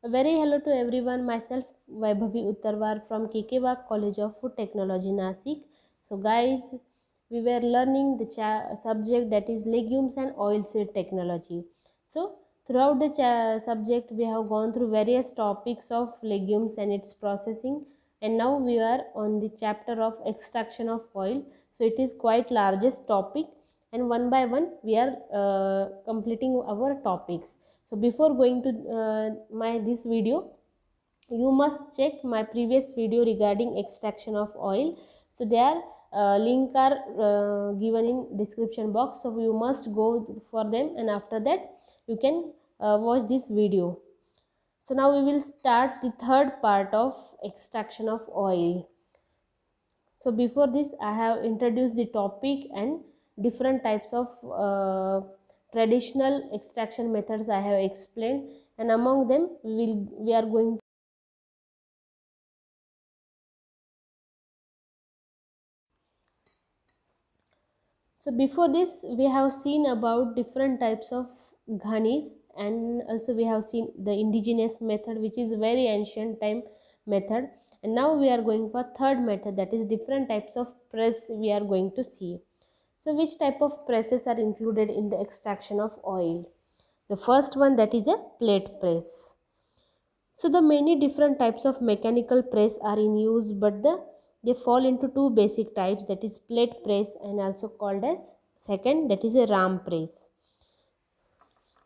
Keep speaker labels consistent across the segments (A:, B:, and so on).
A: A very hello to everyone. Myself Vaibhavi Uttarwar from Kekewa College of Food Technology, Nasik. So guys, we were learning the subject that is legumes and oilseed technology. So throughout the subject we have gone through various topics of legumes and its processing, and now we are on the chapter of extraction of oil. So it is quite largest topic, and one by one we are completing our topics. So before going to my this video, you must check my previous video regarding extraction of oil. So their link are given in description box, so you must go for them, and after that you can watch this video. So now we will start the third part of extraction of oil. So before this I have introduced the topic and different types of traditional extraction methods I have explained, and among them we are going. So before this we have seen about different types of ghanis, and also we have seen the indigenous method, which is very ancient time method, and now we are going for third method, that is different types of press we are going to see. So which type of presses are included in the extraction of oil? The first one, that is a plate press. So the many different types of mechanical press are in use, but they fall into two basic types, that is plate press and also called as second, that is a ram press.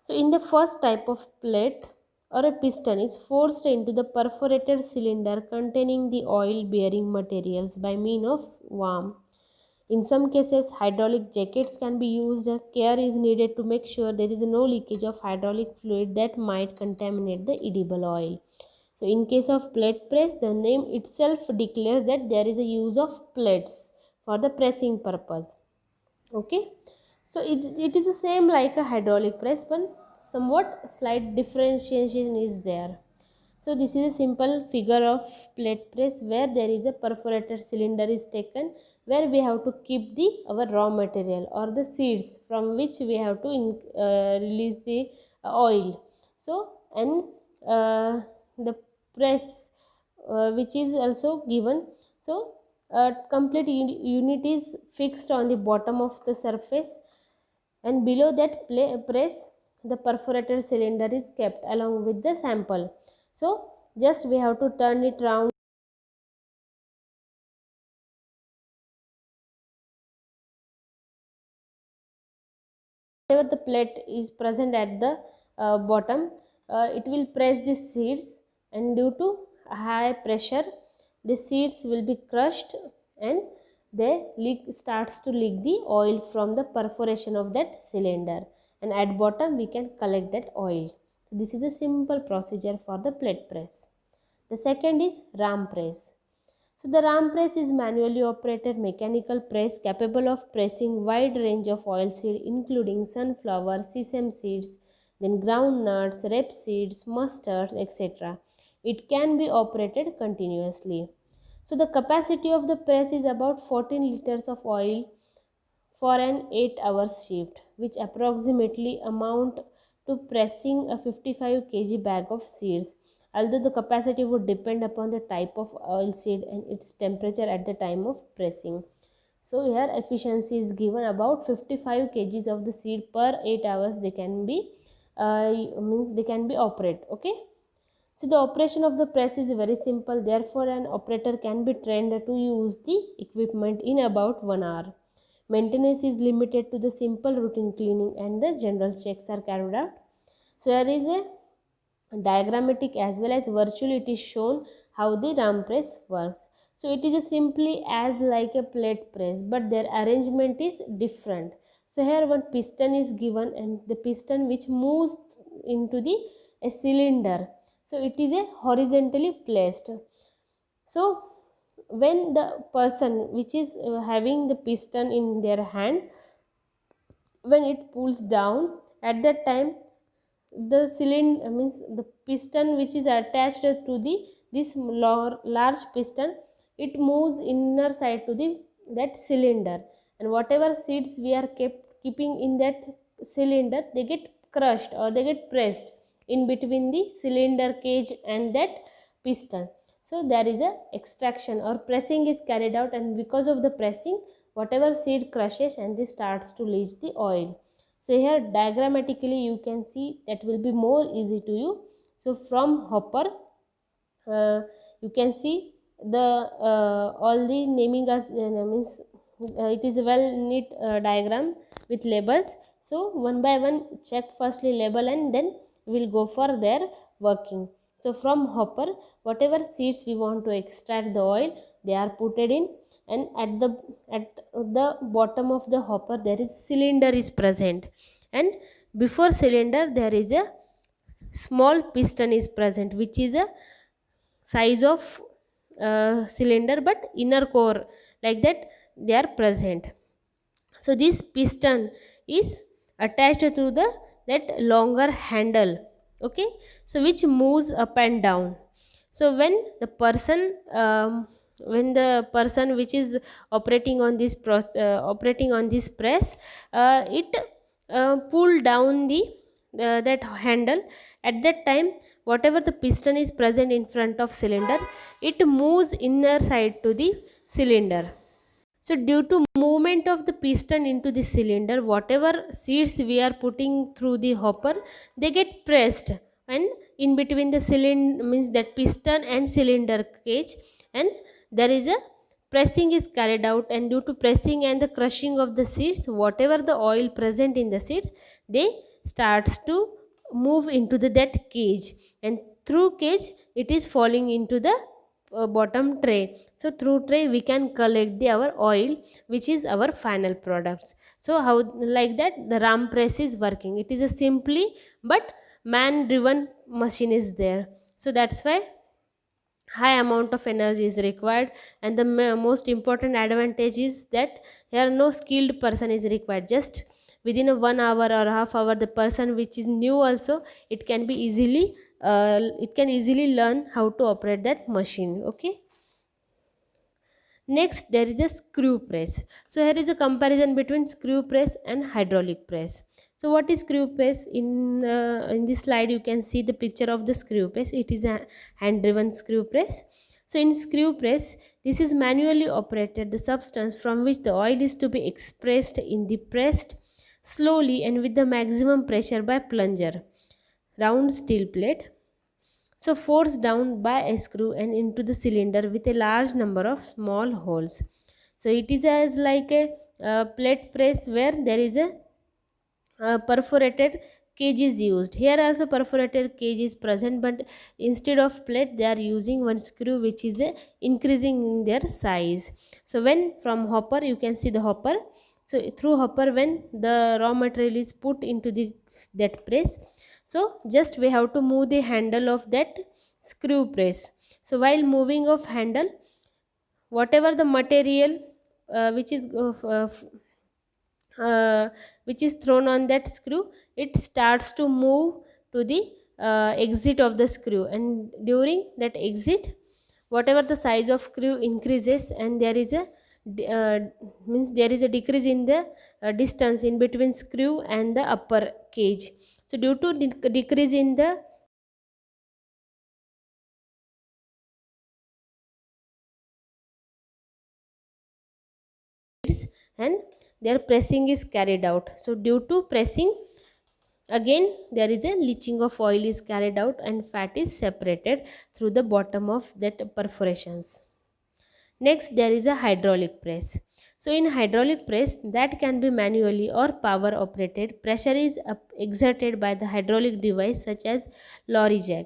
A: So in the first type of plate or a piston is forced into the perforated cylinder containing the oil bearing materials by means of worm. In some cases, hydraulic jackets can be used. Care is needed to make sure there is no leakage of hydraulic fluid that might contaminate the edible oil. So in case of plate press, the name itself declares that there is a use of plates for the pressing purpose. Okay. So it is the same like a hydraulic press, but somewhat slight differentiation is there. So this is a simple figure of plate press where there is a perforated cylinder is taken, where we have to keep the our raw material or the seeds from which we have to release the oil. So and the press which is also given. So a complete unit is fixed on the bottom of the surface, and below that press the perforated cylinder is kept along with the sample. So just we have to turn it round. Whenever the plate is present at the bottom, it will press the seeds, and due to high pressure the seeds will be crushed, and they starts to leak the oil from the perforation of that cylinder, and at bottom we can collect that oil. So this is a simple procedure for the plate press. The second is ram press. So the ram press is manually operated mechanical press capable of pressing wide range of oilseed including sunflower, sesame seeds, then ground nuts, rape seeds, mustard, etc. It can be operated continuously. So the capacity of the press is about 14 liters of oil for an 8-hour shift, which approximately amount to pressing a 55 kg bag of seeds, although the capacity would depend upon the type of oil seed and its temperature at the time of pressing. So here efficiency is given about 55 kgs of the seed per 8 hours they can be means they can be operate. Okay. So the operation of the press is very simple, therefore an operator can be trained to use the equipment in about 1 hour. Maintenance is limited to the simple routine cleaning, and the general checks are carried out. So here is a diagrammatic as well as virtually it is shown how the ram press works. So it is simply as like a plate press, but their arrangement is different. So here one piston is given, and the piston which moves into the a cylinder. So it is a horizontally placed. So when the person which is having the piston in their hand, when it pulls down, at that time the cylinder means the piston which is attached to the this large piston, it moves inner side to the that cylinder, and whatever seeds we are keeping in that cylinder, they get crushed or they get pressed in between the cylinder cage and that piston. So there is a extraction or pressing is carried out, and because of the pressing, whatever seed crushes and this starts to leach the oil. So here diagrammatically you can see that will be more easy to you. So from hopper, you can see the all the naming as means it is a well neat diagram with labels. So one by one check firstly label and then we'll go for their working. So from hopper, whatever seeds we want to extract the oil, they are put it in, and at the bottom of the hopper there is cylinder is present, and before cylinder there is a small piston is present, which is a size of cylinder but inner core like that they are present. So this piston is attached to the that longer handle, okay, so which moves up and down. So when the person which is operating on this operating on this press, it pull down the that handle. At that time, whatever the piston is present in front of cylinder, it moves inner side to the cylinder. So due to movement of the piston into the cylinder, whatever seeds we are putting through the hopper, they get pressed, and in between the cylinder means that piston and cylinder cage, and there is a pressing is carried out, and due to pressing and the crushing of the seeds, whatever the oil present in the seeds, they starts to move into that cage, and through cage it is falling into the bottom tray. So through tray we can collect our oil, which is our final products. So how like that the ram press is working. It is a simply but man driven machine is there. So that's why high amount of energy is required, and the most important advantage is that here no skilled person is required. Just within a 1 hour or half hour, the person which is new also, it can be easily it can easily learn how to operate that machine. Okay. Next, there is a screw press. So here is a comparison between screw press and hydraulic press. So what is screw press? In this slide, you can see the picture of the screw press. It is a hand-driven screw press. So in screw press, this is manually operated. The substance from which the oil is to be expressed in the pressed slowly and with the maximum pressure by plunger. Round steel plate, so forced down by a screw and into the cylinder with a large number of small holes. So it is as like a plate press where there is a perforated cage is used. Here also perforated cage is present, but instead of plate they are using one screw which is increasing in their size. So when from hopper, you can see the hopper. So through hopper, when the raw material is put into the that press, so just we have to move the handle of that screw press. So while moving of handle, whatever the material which is which is thrown on that screw, it starts to move to the exit of the screw, and during that exit, whatever the size of screw increases, and there is a means there is a decrease in the distance in between screw and the upper cage. So due to decrease in the and their pressing is carried out. So due to pressing, again there is a leaching of oil is carried out and fat is separated through the bottom of that perforations. Next, there is a hydraulic press. So in hydraulic press, that can be manually or power operated. Pressure is exerted by the hydraulic device such as lorry jack.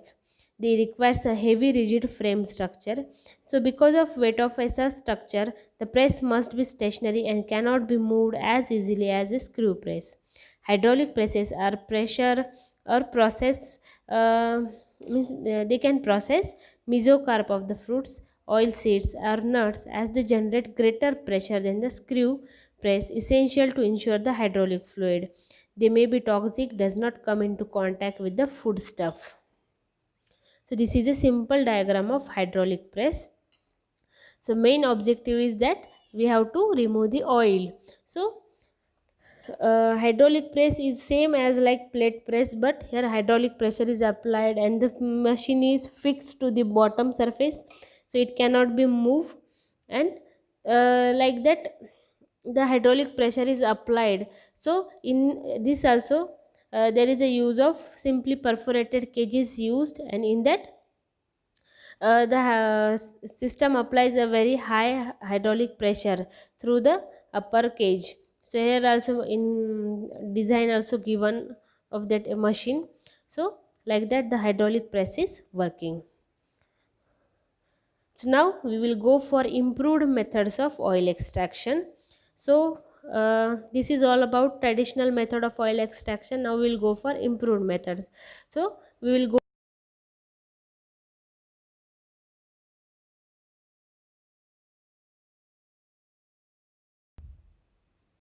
A: They requires a heavy rigid frame structure. So because of weight of such structure, the press must be stationary and cannot be moved as easily as a screw press. Hydraulic presses are pressure or process they can process mesocarp of the fruits, oil seeds or nuts, as they generate greater pressure than the screw press, essential to ensure the hydraulic fluid. They may be toxic, does not come into contact with the food stuff. So this is a simple diagram of hydraulic press. So main objective is that we have to remove the oil. So hydraulic press is same as like plate press, but here hydraulic pressure is applied and the machine is fixed to the bottom surface, so it cannot be moved. And like that the hydraulic pressure is applied. So in this also there is a use of simply perforated cage is used, and in that the system applies a very high hydraulic pressure through the upper cage. So here also in design also given of that machine. So like that the hydraulic press is working. So now we will go for improved methods of oil extraction. So this is all about traditional method of oil extraction. Now we will go for improved methods. So we will go